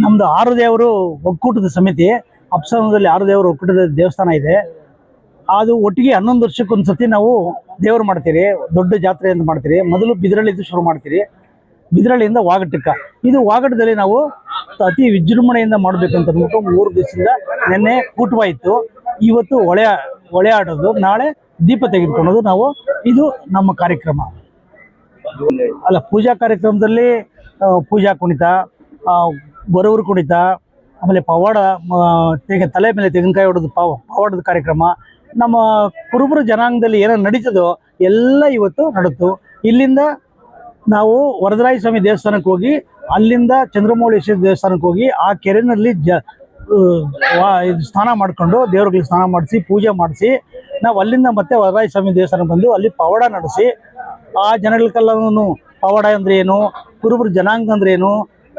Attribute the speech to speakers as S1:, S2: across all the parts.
S1: ನಮ್ದು ಆರು ದೇವರು ಒಕ್ಕೂಟದ ಸಮಿತಿ ಅಪ್ಸರದಲ್ಲಿ ಆರು ದೇವರು ಒಕ್ಕೂಟದ ದೇವಸ್ಥಾನ ಇದೆ. ಅದು ಒಟ್ಟಿಗೆ 11 ವರ್ಷಕ್ಕೊಂದ್ಸತಿ ನಾವು ದೇವರು ಮಾಡ್ತೀರಿ. ದೊಡ್ಡ ಜಾತ್ರೆ ಅಂತ ಮಾಡ್ತೀರಿ. ಮೊದಲು ಬಿದರಳ್ಳಿದ್ದು ಶುರು ಮಾಡ್ತೀರಿ. ಬಿದರಳ್ಳಿಯಿಂದ ವಾಗಟಕ್ಕ. ಇದು ವಾಗಟದಲ್ಲಿ ನಾವು ಅತಿ ವಿಜೃಂಭಣೆಯಿಂದ ಮಾಡಬೇಕಂತ ಅಂದ್ಬಿಟ್ಟು 3 ದಿವಸದಿಂದ ನಿನ್ನೆ ಕೂಟುವ ಇತ್ತು. ಇವತ್ತು ಹೊಳೆ ಆಡೋದು, ನಾಳೆ ದೀಪ ತೆಗೆದುಕೊಳ್ಳೋದು. ಇದು ನಮ್ಮ ಕಾರ್ಯಕ್ರಮ ಅಲ್ಲ. ಪೂಜಾ ಕಾರ್ಯಕ್ರಮದಲ್ಲಿ ಪೂಜಾ ಕುಣಿತ, ಬರವರು ಕುಣಿತ, ಆಮೇಲೆ ಪವಾಡ, ತಲೆ ಮೇಲೆ ತೆಂಗಿನಕಾಯಿ ಹೊಡೆದು ಪವಾಡದ ಕಾರ್ಯಕ್ರಮ, ನಮ್ಮ ಕುರುಬರ ಜನಾಂಗದಲ್ಲಿ ಏನೋ ನಡೀತದೋ ಎಲ್ಲ ಇವತ್ತು ನಡೆತು. ಇಲ್ಲಿಂದ ನಾವು ವರದರಾಯ ಸ್ವಾಮಿ ದೇವಸ್ಥಾನಕ್ಕೆ ಹೋಗಿ, ಅಲ್ಲಿಂದ ಚಂದ್ರಮೌಳೇಶ್ವರ ದೇವಸ್ಥಾನಕ್ಕೆ ಹೋಗಿ ಆ ಕೆರೆಯಲ್ಲಿ ಸ್ನಾನ ಮಾಡಿಕೊಂಡು ದೇವ್ರಿಗೆ ಸ್ನಾನ ಮಾಡಿಸಿ ಪೂಜೆ ಮಾಡಿಸಿ ನಾವು ಅಲ್ಲಿಂದ ಮತ್ತೆ ವರದರಾಯ ಸ್ವಾಮಿ ದೇವಸ್ಥಾನಕ್ಕೆ ಬಂದು ಅಲ್ಲಿ ಪವಾಡ ನಡೆಸಿ ಆ ಜನಗಳಿಗೆಲ್ಲನೂ ಪವಾಡ ಅಂದ್ರೆ ಏನು, ಕುರುಬರ ಜನಾಂಗ ಅಂದ್ರೆ ಏನು,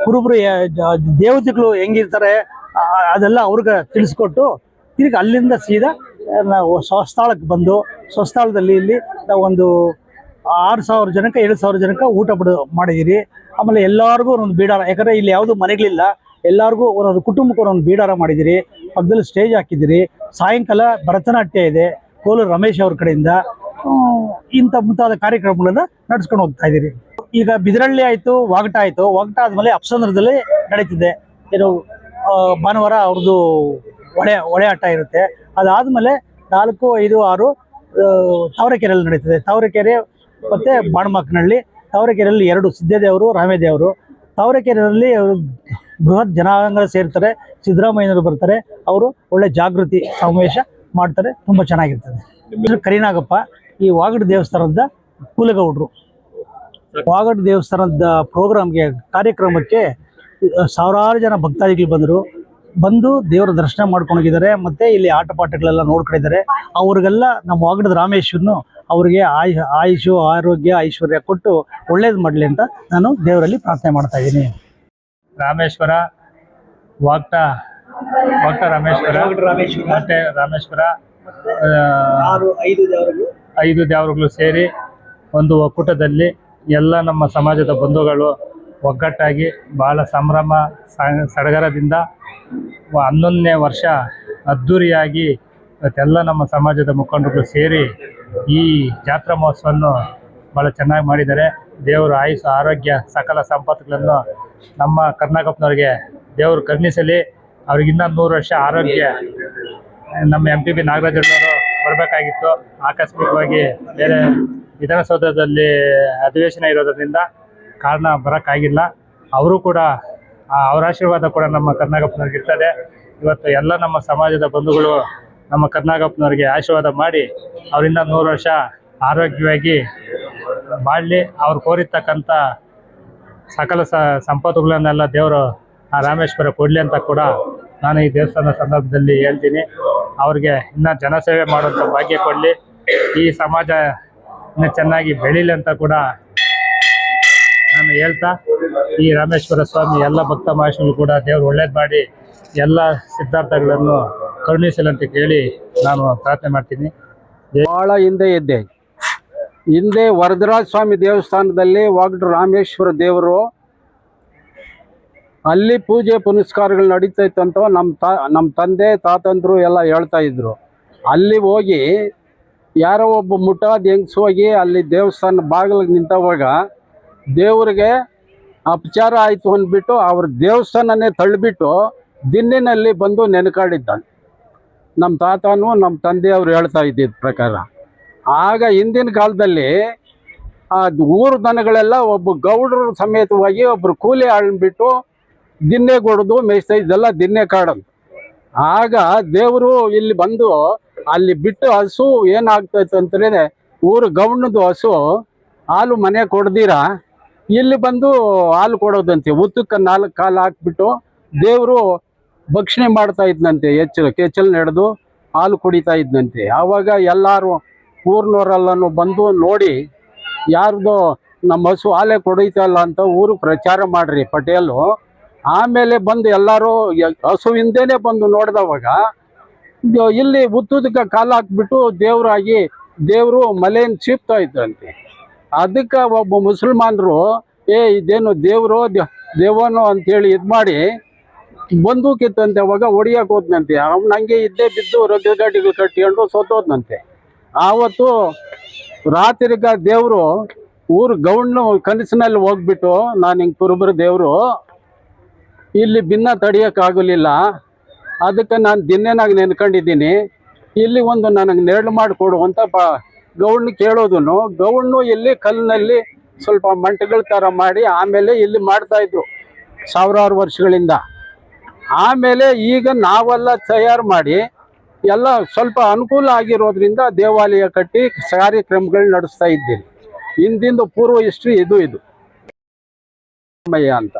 S1: ಕುರುಬರು ದೇವತೆಗಳು ಹೆಂಗಿರ್ತಾರೆ ಅದೆಲ್ಲ ಅವ್ರಿಗೆ ತಿಳಿಸ್ಕೊಟ್ಟು ತಿರ್ಗಿ ಅಲ್ಲಿಂದ ಸೀದಾ ನಾವು ಸ್ವಸ್ಥಳಕ್ಕೆ ಬಂದು ಸ್ವಸ್ಥಳದಲ್ಲಿ ಇಲ್ಲಿ ನಾವು ಒಂದು 6,000 ಜನಕ್ಕೆ 7,000 ಜನಕ್ಕೆ ಊಟ ಮಾಡಿದ್ದೀರಿ. ಆಮೇಲೆ ಎಲ್ಲರಿಗೂ ಒಂದೊಂದು ಬೀಡಾರ, ಯಾಕಂದರೆ ಇಲ್ಲಿ ಯಾವುದೂ ಮನೆಗಳಿಲ್ಲ, ಎಲ್ಲರಿಗೂ ಒಂದೊಂದು ಕುಟುಂಬಕ್ಕೆ ಒಂದೊಂದು ಬೀಡಾರ ಮಾಡಿದ್ದೀರಿ. ಪಕ್ಕದಲ್ಲಿ ಸ್ಟೇಜ್ ಹಾಕಿದ್ದೀರಿ. ಸಾಯಂಕಾಲ ಭರತನಾಟ್ಯ ಇದೆ ಕೋಲೂರು ರಮೇಶ್ ಅವ್ರ ಕಡೆಯಿಂದ. ಇಂಥ ಮುಂತಾದ ಕಾರ್ಯಕ್ರಮಗಳನ್ನ ನಡೆಸ್ಕೊಂಡು ಹೋಗ್ತಾ ಇದ್ದೀರಿ. ಈಗ ಬಿದರಳ್ಳಿ ಆಯಿತು, ವಾಗಟ ಆಯಿತು. ವಾಗಟ ಆದಮೇಲೆ ಅಪ್ಸಂದ್ರದಲ್ಲಿ ನಡೀತಿದೆ. ಏನು ಭಾನುವಾರ ಅವ್ರದ್ದು ಹೊಳೆ ಆಟ ಇರುತ್ತೆ. ಅದಾದಮೇಲೆ 4, 5, 6 ತಾವರೆಕೆರೆಯಲ್ಲಿ ನಡೀತದೆ. ತಾವರೆಕೆರೆ ಮತ್ತು ಬಾಣಮಕ್ಕನಹಳ್ಳಿ. ತಾವರೆಕೆರೆಯಲ್ಲಿ 2 ಸಿದ್ದೇದೇವರು, ರಾಮೇದೇವರು. ತಾವರೆಕೆರೆಯಲ್ಲಿ ಬೃಹತ್ ಜನಾಂಗ ಸೇರ್ತಾರೆ. ಸಿದ್ದರಾಮಯ್ಯನವರು ಬರ್ತಾರೆ. ಅವರು ಒಳ್ಳೆ ಜಾಗೃತಿ ಸಮಾವೇಶ ಮಾಡ್ತಾರೆ. ತುಂಬ ಚೆನ್ನಾಗಿರ್ತದೆ. ಕರಿನಾಗಪ್ಪ. ಈ ವಾಗಡ ದೇವಸ್ಥಾನದ ಕೂಲಗೌಡರು. ವಾಗಡ ದೇವಸ್ಥಾನದ ಕಾರ್ಯಕ್ರಮಕ್ಕೆ ಸಾವಿರಾರು ಜನ ಭಕ್ತಾದಿಗಳು ಬಂದು ದೇವರ ದರ್ಶನ ಮಾಡ್ಕೊಂಡು ಹೋಗಿದ್ದಾರೆ. ಮತ್ತು ಇಲ್ಲಿ ಆಟ ಪಾಠಗಳೆಲ್ಲ ನೋಡ್ಕೊಂಡಿದ್ದಾರೆ. ಅವ್ರಿಗೆಲ್ಲ ನಮ್ಮ ವಾಗಡದ ರಾಮೇಶ್ವರನು ಅವರಿಗೆ ಆಯುಷು, ಆರೋಗ್ಯ, ಐಶ್ವರ್ಯ ಕೊಟ್ಟು ಒಳ್ಳೇದು ಮಾಡಲಿ ಅಂತ ನಾನು ದೇವರಲ್ಲಿ ಪ್ರಾರ್ಥನೆ ಮಾಡ್ತಾ ಇದ್ದೀನಿ.
S2: ರಾಮೇಶ್ವರ, ವಾಗಟ ರಾಮೇಶ್ವರ, ಮತ್ತೆ ರಾಮೇಶ್ವರ 5 ದೇವರುಗಳು ಸೇರಿ ಒಂದು ಒಕ್ಕೂಟದಲ್ಲಿ ಎಲ್ಲ ನಮ್ಮ ಸಮಾಜದ ಬಂಧುಗಳು ಒಗ್ಗಟ್ಟಾಗಿ ಭಾಳ ಸಂಭ್ರಮ ಸಡಗರದಿಂದ 11ನೇ ವರ್ಷ ಅದ್ಧೂರಿಯಾಗಿ ಇವತ್ತೆಲ್ಲ ನಮ್ಮ ಸಮಾಜದ ಮುಖಂಡರುಗಳು ಸೇರಿ ಈ ಜಾತ್ರಾ ಮಹೋತ್ಸವವನ್ನು ಭಾಳ ಚೆನ್ನಾಗಿ ಮಾಡಿದ್ದಾರೆ. ದೇವರು ಆಯುಷ, ಆರೋಗ್ಯ, ಸಕಲ ಸಂಪತ್ತುಗಳನ್ನು ನಮ್ಮ ಕರ್ನಾಟಕದವ್ರಿಗೆ ದೇವರು ಕರುಣಿಸಲಿ. ಅವ್ರಿಗಿನ್ನ 100 ವರ್ಷ ಆರೋಗ್ಯ. ನಮ್ಮ MPP ನಾಗರಾಜಣ್ಣವರು ಬರಬೇಕಾಗಿತ್ತು. ಆಕಸ್ಮಿಕವಾಗಿ ಬೇರೆ ವಿಧಾನಸೌಧದಲ್ಲಿ ಅಧಿವೇಶನ ಇರೋದ್ರಿಂದ ಕಾರಣ ಬರೋಕ್ಕಾಗಿಲ್ಲ. ಅವರು ಕೂಡ ಅವರ ಆಶೀರ್ವಾದ ಕೂಡ ನಮ್ಮ ಕರ್ನಾಟಕದವ್ರಿಗೆ ಇರ್ತದೆ. ಇವತ್ತು ಎಲ್ಲ ನಮ್ಮ ಸಮಾಜದ ಬಂಧುಗಳು ನಮ್ಮ ಕರ್ನಾಟಕದವ್ರಿಗೆ ಆಶೀರ್ವಾದ ಮಾಡಿ ಅವರಿಂದ 100 ವರ್ಷ ಆರೋಗ್ಯವಾಗಿ ಮಾಡಲಿ. ಅವ್ರು ಕೋರಿರ್ತಕ್ಕಂಥ ಸಕಲ ಸಂಪತ್ತುಗಳನ್ನೆಲ್ಲ ದೇವರು ಆ ರಾಮೇಶ್ವರ ಕೊಡಲಿ ಅಂತ ಕೂಡ ನಾನು ಈ ದೇವಸ್ಥಾನ ಸಂದರ್ಭದಲ್ಲಿ ಹೇಳ್ತೀನಿ. ಅವ್ರಿಗೆ ಇನ್ನೂ ಜನಸೇವೆ ಮಾಡುವಂಥ ಭಾಗ್ಯ ಕೊಡಲಿ. ಈ ಸಮಾಜ ಇನ್ನೂ ಚೆನ್ನಾಗಿ ಬೆಳೀಲಿ ಅಂತ ಕೂಡ ನಾನು ಹೇಳ್ತಾ, ಈ ರಾಮೇಶ್ವರ ಸ್ವಾಮಿ ಎಲ್ಲ ಭಕ್ತ ಮಹೇಶ್ವರರು ಕೂಡ ದೇವರು ಒಳ್ಳೇದು ಮಾಡಿ ಎಲ್ಲ ಸಿದ್ಧಾರ್ಥಗಳನ್ನು ಕರುಣಿಸಲಂತ ಕೇಳಿ ನಾನು ಪ್ರಾರ್ಥನೆ ಮಾಡ್ತೀನಿ.
S3: ಭಾಳ ಹಿಂದೆ ಇದ್ದೆ. ಹಿಂದೆ ವರದರಾಜ ಸ್ವಾಮಿ ದೇವಸ್ಥಾನದಲ್ಲಿ ವಾಗಡ ರಾಮೇಶ್ವರ ದೇವರು ಅಲ್ಲಿ ಪೂಜೆ ಪುನಸ್ಕಾರಗಳು ನಡೀತಾ ಇತ್ತಂತ ನಮ್ಮ ತಂದೆ ತಾತಂದ್ರು ಎಲ್ಲ ಹೇಳ್ತಾ ಇದ್ರು. ಅಲ್ಲಿ ಹೋಗಿ ಯಾರೋ ಒಬ್ಬ ಮುಟ್ಟಾದ ಹೆಂಗ್ಸ್ ಹೋಗಿ ಅಲ್ಲಿ ದೇವಸ್ಥಾನ ಬಾಗಿಲಿಗೆ ನಿಂತವಾಗ ದೇವರಿಗೆ ಅಪಚಾರ ಆಯಿತು ಅಂದ್ಬಿಟ್ಟು ಅವ್ರ ದೇವಸ್ಥಾನನೇ ತಳ್ಳಿಬಿಟ್ಟು ದಿನ್ನಿನಲ್ಲಿ ಬಂದು ನೆನಕಾಡಿದ್ದಾನೆ. ನಮ್ಮ ತಾತನೂ ನಮ್ಮ ತಂದೆಯವರು ಹೇಳ್ತಾ ಇದ್ದಿದ್ದ ಪ್ರಕಾರ. ಆಗ ಹಿಂದಿನ ಕಾಲದಲ್ಲಿ ಆ ಊರು ದನಗಳೆಲ್ಲ ಒಬ್ಬ ಗೌಡರು ಸಮೇತವಾಗಿ ಒಬ್ಬರು ಕೂಲಿ ಆಳ್ಬಿಟ್ಟು ದಿನ್ನೆ ಕೊಡೋದು ಮೇಯ್ಸ್ತಾ ಇದ್ದೆಲ್ಲ ದಿನ್ನೆ ಕಾಡೋದು. ಆಗ ದೇವರು ಇಲ್ಲಿ ಬಂದು ಅಲ್ಲಿ ಬಿಟ್ಟು ಹಸು ಏನಾಗ್ತೈತೆ ಅಂತಂದರೆ ಊರು ಗೌಡನದು ಹಸು ಹಾಲು ಮನೆ ಕೊಡ್ದಿರ ಇಲ್ಲಿ ಬಂದು ಹಾಲು ಕೊಡೋದಂತೆ. ಉತ್ತಕ್ಕೆ 4 ಕಾಲು ಹಾಕ್ಬಿಟ್ಟು ದೇವರು ಭಕ್ಷಣೆ ಮಾಡ್ತಾ ಇದ್ನಂತೆ. ಕೆಚ್ಚಲು ನಡೆದು ಹಾಲು ಕುಡಿತಾ ಇದ್ನಂತೆ. ಆವಾಗ ಎಲ್ಲರೂ ಊರಿನವರೆಲ್ಲನೂ ಬಂದು ನೋಡಿ ಯಾರ್ದೋ ನಮ್ಮ ಹಸು ಹಾಲೇ ಕೊಡೀತಲ್ಲ ಅಂತ ಊರು ಪ್ರಚಾರ ಮಾಡ್ರಿ ಪಟೇಲು. ಆಮೇಲೆ ಬಂದು ಎಲ್ಲರೂ ಹಸುವಿಂದೇನೆ ಬಂದು ನೋಡಿದವಾಗ ಇಲ್ಲಿ ಉತ್ತುದಕ್ಕೆ ಕಾಲು ಹಾಕ್ಬಿಟ್ಟು ದೇವರು ಮಲೆಯನ್ನು ಚೀಪ್ತಾ ಇದ್ರಂತೆ. ಅದಕ್ಕೆ ಒಬ್ಬ ಮುಸಲ್ಮಾನರು ಇದೇನು ದೇವನೋ ಅಂತೇಳಿ ಇದು ಮಾಡಿ ಬಂದೂಕಿತ್ತಂತೆ. ಅವಾಗ ಹೊಡಿಯಕ್ಕೆ ಹೋದ್ನಂತೆ. ಅವ್ನು ಹಂಗೆ ಇದ್ದೇ ಬಿದ್ದು ರಗ್ಗಡ್ಡಿಗಳು ಕಟ್ಕೊಂಡು ಸೋತೋದ್ನಂತೆ. ಆವತ್ತು ರಾತ್ರಿಗ ದೇವರು ಊರು ಗೌಡ್ನು ಕನಸಿನಲ್ಲಿ ಹೋಗ್ಬಿಟ್ಟು, ನಾನು ಹಿಂಗೆ ಕುರುಬರ ದೇವರು ಇಲ್ಲಿ ಭಿನ್ನ ತಡಿಯೋಕ್ಕಾಗಲಿಲ್ಲ, ಅದಕ್ಕೆ ನಾನು ದಿನೇನಾಗಿ ನೆನ್ಕೊಂಡಿದ್ದೀನಿ, ಇಲ್ಲಿ ಒಂದು ನನಗೆ ನೆರಳು ಮಾಡಿಕೊಡು ಅಂತ ಗೌಡ್ನ ಕೇಳೋದನ್ನು. ಗೌಡ್ನು ಇಲ್ಲಿ ಕಲ್ಲಿನಲ್ಲಿ ಸ್ವಲ್ಪ ಮಂಟಗಳ ಥರ ಮಾಡಿ ಆಮೇಲೆ ಇಲ್ಲಿ ಮಾಡ್ತಾಯಿದ್ರು ಸಾವಿರಾರು ವರ್ಷಗಳಿಂದ. ಆಮೇಲೆ ಈಗ ನಾವೆಲ್ಲ ತಯಾರು ಮಾಡಿ ಎಲ್ಲ ಸ್ವಲ್ಪ ಅನುಕೂಲ ಆಗಿರೋದ್ರಿಂದ ದೇವಾಲಯ ಕಟ್ಟಿ ಕಾರ್ಯಕ್ರಮಗಳು ನಡೆಸ್ತಾ ಇದ್ದೀನಿ. ಹಿಂದಿಂದು ಪೂರ್ವ ಹಿಸ್ಟ್ರಿ ಇದು ಮಯ್ಯ ಅಂತ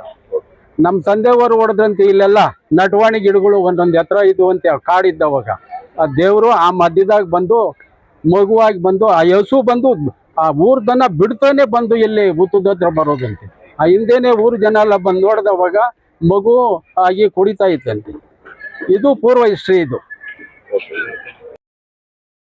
S3: ನಮ್ಮ ತಂದೆಯವರು ಹೊಡೆದಂತೆ ಇಲ್ಲೆಲ್ಲ ನಟವಾಣಿ ಗಿಡಗಳು ಒಂದೊಂದು ಎತ್ತರ ಇದು ಅಂತ ಕಾಡಿದ್ದವಾಗ ಆ ದೇವರು ಆ ಮಧ್ಯದಾಗ ಬಂದು ಮಗುವಾಗಿ ಬಂದು ಆ ಯಸು ಬಂದು ಆ ಊರ್ದನ್ನ ಬಿಡ್ತಾನೆ ಬಂದು ಇಲ್ಲಿ ಹುತ್ತದ ಹತ್ರ ಬರೋದಂತೆ. ಆ ಹಿಂದೆನೆ ಊರು ಜನ ಎಲ್ಲ ಬಂದು ನೋಡಿದವಾಗ ಮಗು ಆಗಿ ಕುಡಿತಾ ಇತ್ತಂತೆ. ಇದು ಪೂರ್ವ ಹಿಸ್ಟ್ರಿ ಇದು.